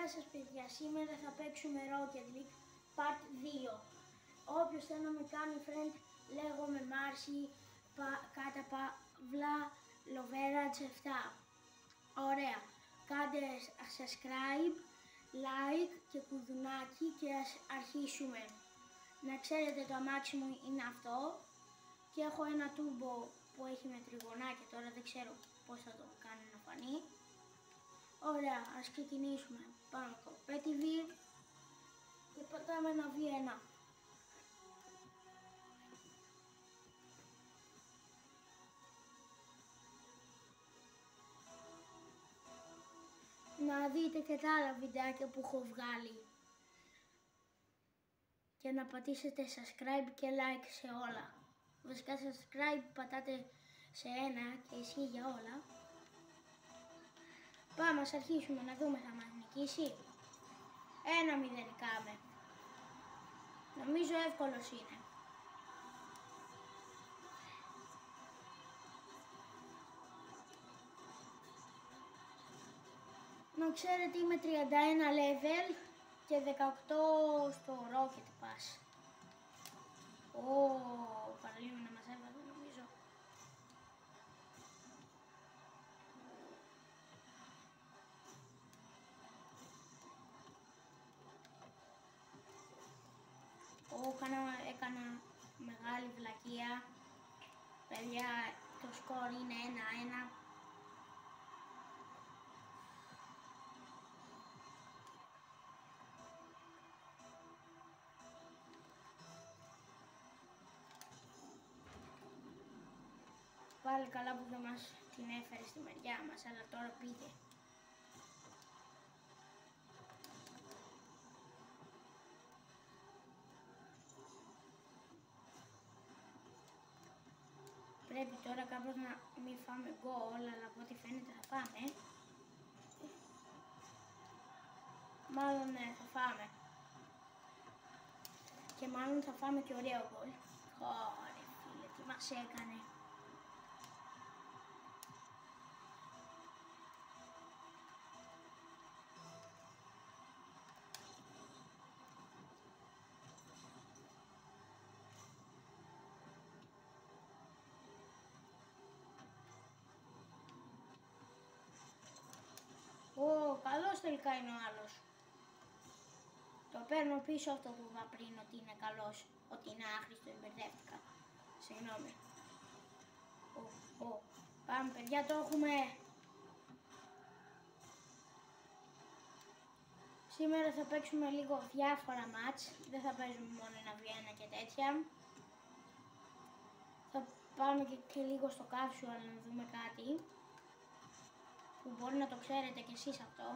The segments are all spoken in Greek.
Γεια σας παιδιά, σήμερα θα παίξουμε Rocket League Part 2. Όποιος θέλει να με κάνει friend, λέγομαι Μάρση, κάτω παύλα Λοβέρατς 7. Ωραία, κάντε subscribe, like και κουδουνάκι και ας αρχίσουμε. Να ξέρετε το αμάξι μου είναι αυτό και έχω ένα τούμπο που έχει με τριγωνάκια, τώρα δεν ξέρω πώς θα το κάνω να φανεί. Ωραία, ας ξεκινήσουμε. Πάμε competitive και πατάμε ένα V1. Να δείτε και τα άλλα βιντεάκια που έχω βγάλει. Και να πατήσετε subscribe και like σε όλα. Βασικά subscribe πατάτε σε ένα και ισχύει για όλα. Πάμε, ας αρχίσουμε να δούμε, θα μας νικήσει. 1-0 κάμε. Νομίζω εύκολος είναι. Να ξέρετε είμαι 31 level και 18 στο Rocket Pass. Παραλίγο να μας έβαλε νομίζω. Έκανα μεγάλη βλακεία. Παιδιά, το σκορ είναι 1-1. Πάλι καλά που δεν μας την έφερε στη μεριά μας, αλλά τώρα πήγε. Πρέπει τώρα κάπως να μην φάμε γκολ, αλλά από ό,τι φαίνεται θα φάμε. Μάλλον ναι, θα φάμε. Και μάλλον θα φάμε και ωραίο γκολ. Ωρε φίλε, τι μας έκανε. Καλός τελικά είναι ο άλλος. Το παίρνω πίσω αυτό που είπα πριν ότι είναι καλός, ότι είναι άχρηστο, μπερδεύτηκα. Συγγνώμη. Πάμε παιδιά, το έχουμε. Σήμερα θα παίξουμε λίγο διάφορα μάτς, δεν θα παίζουμε μόνο ένα V1 και τέτοια. Θα πάμε και λίγο στο casual να δούμε κάτι, που μπορεί να το ξέρετε κι εσείς αυτό.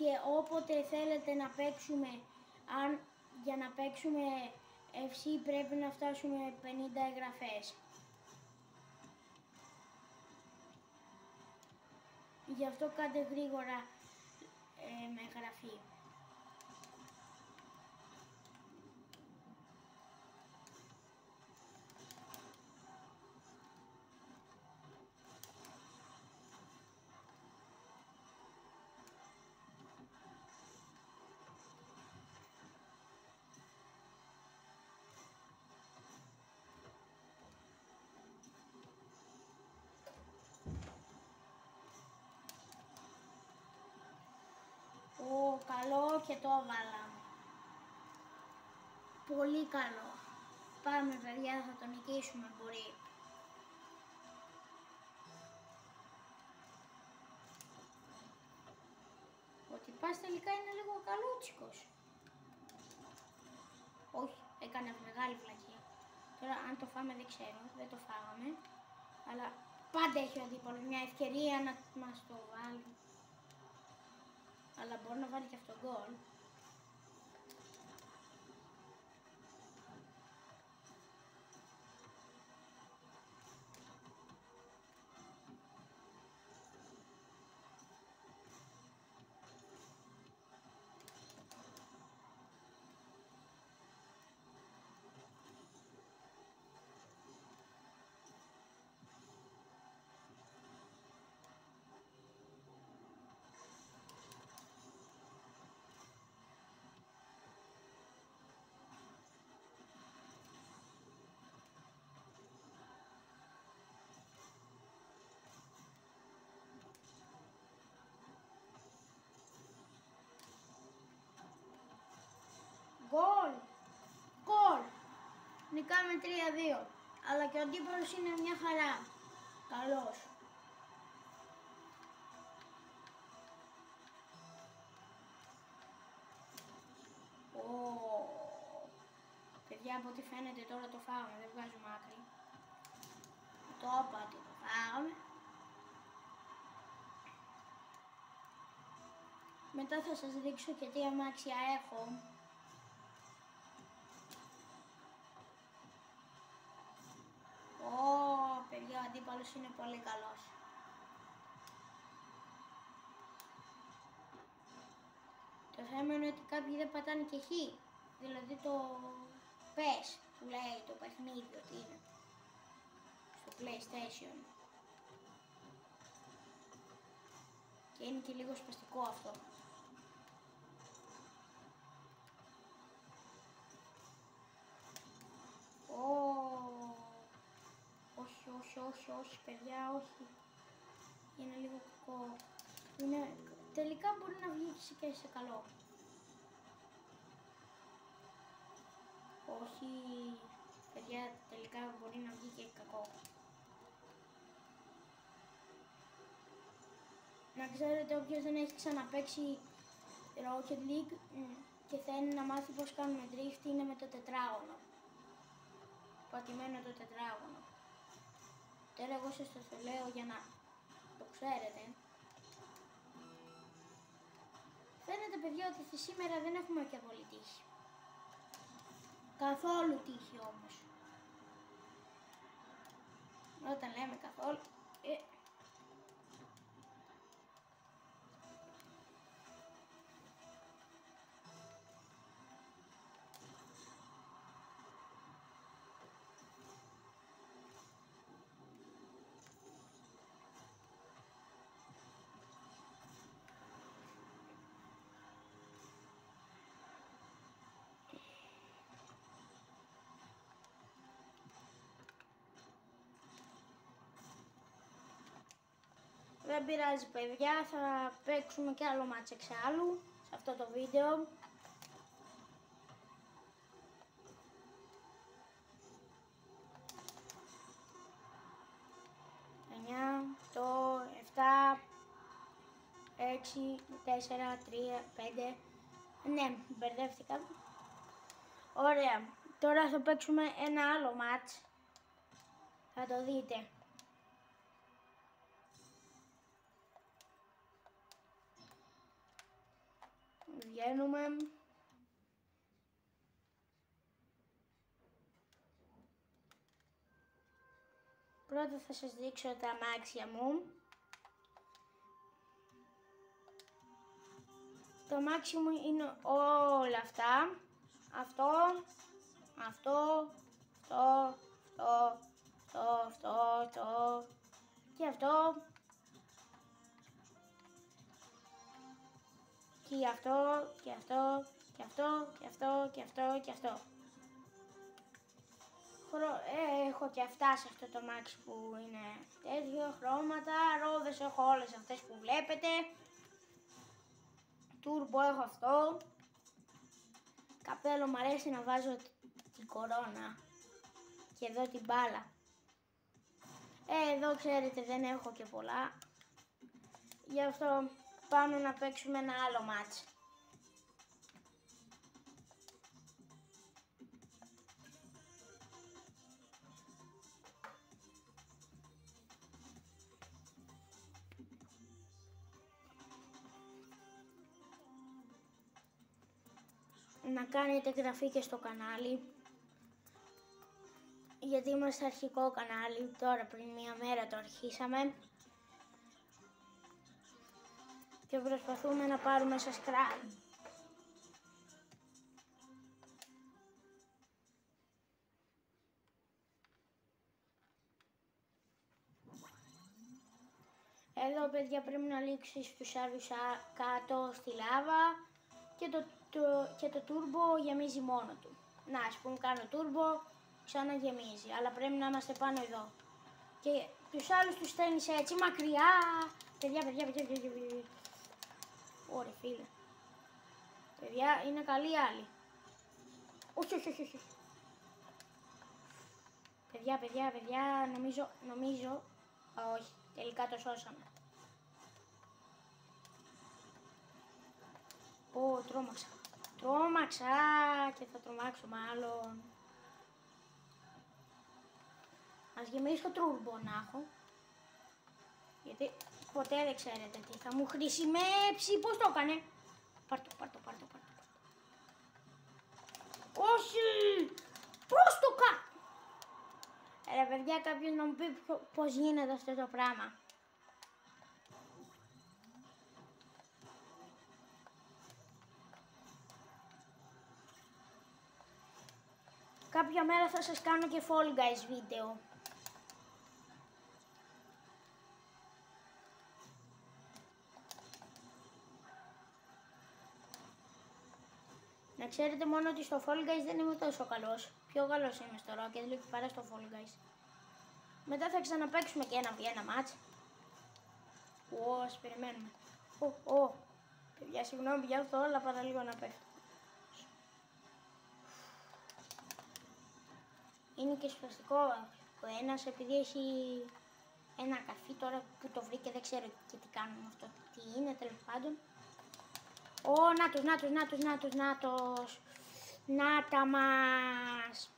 Και όποτε θέλετε να παίξουμε, για να παίξουμε FC πρέπει να φτάσουμε 50 εγγραφές. Γι' αυτό κάντε γρήγορα με εγγραφή. Καλό και το έβαλα. Πολύ καλό. Πάμε παιδιά, θα το νικήσουμε μπορεί. Ότι πας τελικά είναι λίγο καλούτσικος. Όχι, έκανε μεγάλη βλακεία. Τώρα αν το φάμε δεν ξέρω, δεν το φάγαμε. Αλλά πάντα έχει ο αντίπαλος μια ευκαιρία να μας το βάλει. Αλλά μπορεί να βάλει και αυτό γκολ. Νικά με 3-2. Αλλά και ο αντίπαλος είναι μια χαρά. Καλός. Παιδιά, από ό,τι φαίνεται τώρα το φάγαμε, δεν βγάζουμε άκρη. Το είπα ότι το φάγαμε. Μετά θα σας δείξω και τι αμάξια έχω. Παιδιά, ο αντίπαλος είναι πολύ καλός. Το θέμα είναι ότι κάποιοι δεν πατάνε και χ. Δηλαδή το PES που λέει το παιχνίδι ότι είναι στο PlayStation. Και είναι και λίγο σπαστικό αυτό. Όχι, παιδιά, όχι. Είναι λίγο κακό. Τελικά μπορεί να βγει και σε καλό. Όχι, παιδιά, τελικά μπορεί να βγει και κακό. Να ξέρετε, όποιος δεν έχει ξαναπαίξει Rocket League και θέλει να μάθει πώς κάνουμε drift, είναι με το τετράγωνο. Πατημένο το τετράγωνο. Τώρα εγώ σας το λέω για να το ξέρετε. Φαίνεται, παιδιά, ότι σήμερα δεν έχουμε και πολύ τύχη. Καθόλου τύχη όμως. Όταν λέμε καθόλου... Δεν πειράζει, παιδιά, θα παίξουμε και άλλο μάτς εξάλλου σε αυτό το βίντεο. Το 7, 6, 4, 3, 5. Ναι, μπερδεύτηκα. Ωραία, τώρα θα παίξουμε ένα άλλο μάτς. Θα το δείτε. Βγαίνουμε. Πρώτα θα σας δείξω τα αμάξια μου. Το αμάξι μου είναι όλα αυτά. Αυτό, και αυτό. Και αυτό, και αυτό, και αυτό, και αυτό, και αυτό, και αυτό. Έχω και αυτά σε αυτό το μάξι που είναι τέτοιο, χρώματα, ρόδες έχω όλες αυτές που βλέπετε. Τούρμπο έχω αυτό. Καπέλο μου αρέσει να βάζω την κορώνα. Και εδώ την μπάλα. Εδώ ξέρετε δεν έχω και πολλά. Γι' αυτό πάμε να παίξουμε ένα άλλο μάτς. Να κάνετε εγγραφή και στο κανάλι, γιατί είμαστε αρχικό κανάλι, τώρα πριν μία μέρα το αρχίσαμε και προσπαθούμε να πάρουμε subscribe. Εδώ, παιδιά, πρέπει να λήξεις τους άλλους κάτω στη λάβα και το τούρμπο γεμίζει μόνο του. Να, ας πούμε, κάνω τούρμπο, ξαναγεμίζει, αλλά πρέπει να είμαστε πάνω εδώ. Και τους άλλους τους στέλνεις έτσι μακριά. Παιδιά. Ωραία, φίλε. Παιδιά, είναι καλοί άλλοι. Όχι. Παιδιά, νομίζω, όχι, τελικά το σώσαμε. Ω, τρόμαξα και θα τρομάξω μάλλον. Ας γεμίσω τούρμπο να έχω, γιατί ποτέ δεν ξέρετε τι θα μου χρησιμεύσει. Πώς το έκανε? Πάρ' το. Όχι! Πώς το κάνω? Παιδιά, κάποιος να μου πει πώς γίνεται αυτό το πράγμα. Κάποια μέρα θα σας κάνω και Fall Guys βίντεο. Να ξέρετε μόνο ότι στο Fall Guys δεν είμαι τόσο καλός. Πιο καλός είμαι στο Rocket League παρά στο Fall Guys. Μετά θα ξαναπαίξουμε και ένα μάτς. Ας περιμένουμε. Παιδιά, συγγνώμη για αυτό, αλλά παραλίγο να πέφτω. Είναι και σπαστικό ο ένας, επειδή έχει ένα καρφί τώρα που το βρήκε, δεν ξέρω και τι κάνουμε αυτό. Τι είναι, τέλος πάντων. Νάτος. Νάτα μας.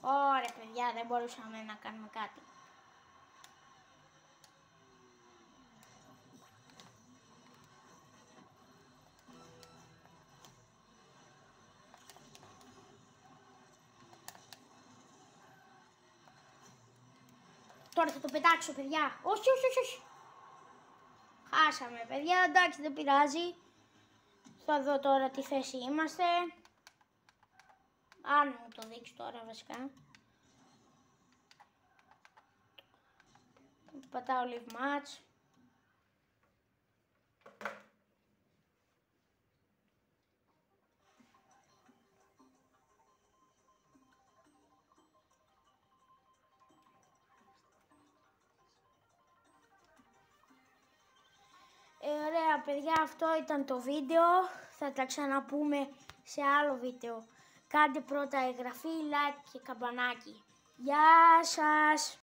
Ωραία παιδιά, δεν μπορούσαμε να κάνουμε κάτι. Τώρα θα το πετάξω, παιδιά. Όχι. Χάσαμε, παιδιά. Εντάξει, δεν πειράζει. Θα δω τώρα τι θέση είμαστε. Αν μου το δείξει τώρα, βασικά. Πατάω live match. Ωραία παιδιά, αυτό ήταν το βίντεο. Θα τα ξαναπούμε σε άλλο βίντεο. Κάντε πρώτα εγγραφή, like και καμπανάκι. Γεια σας!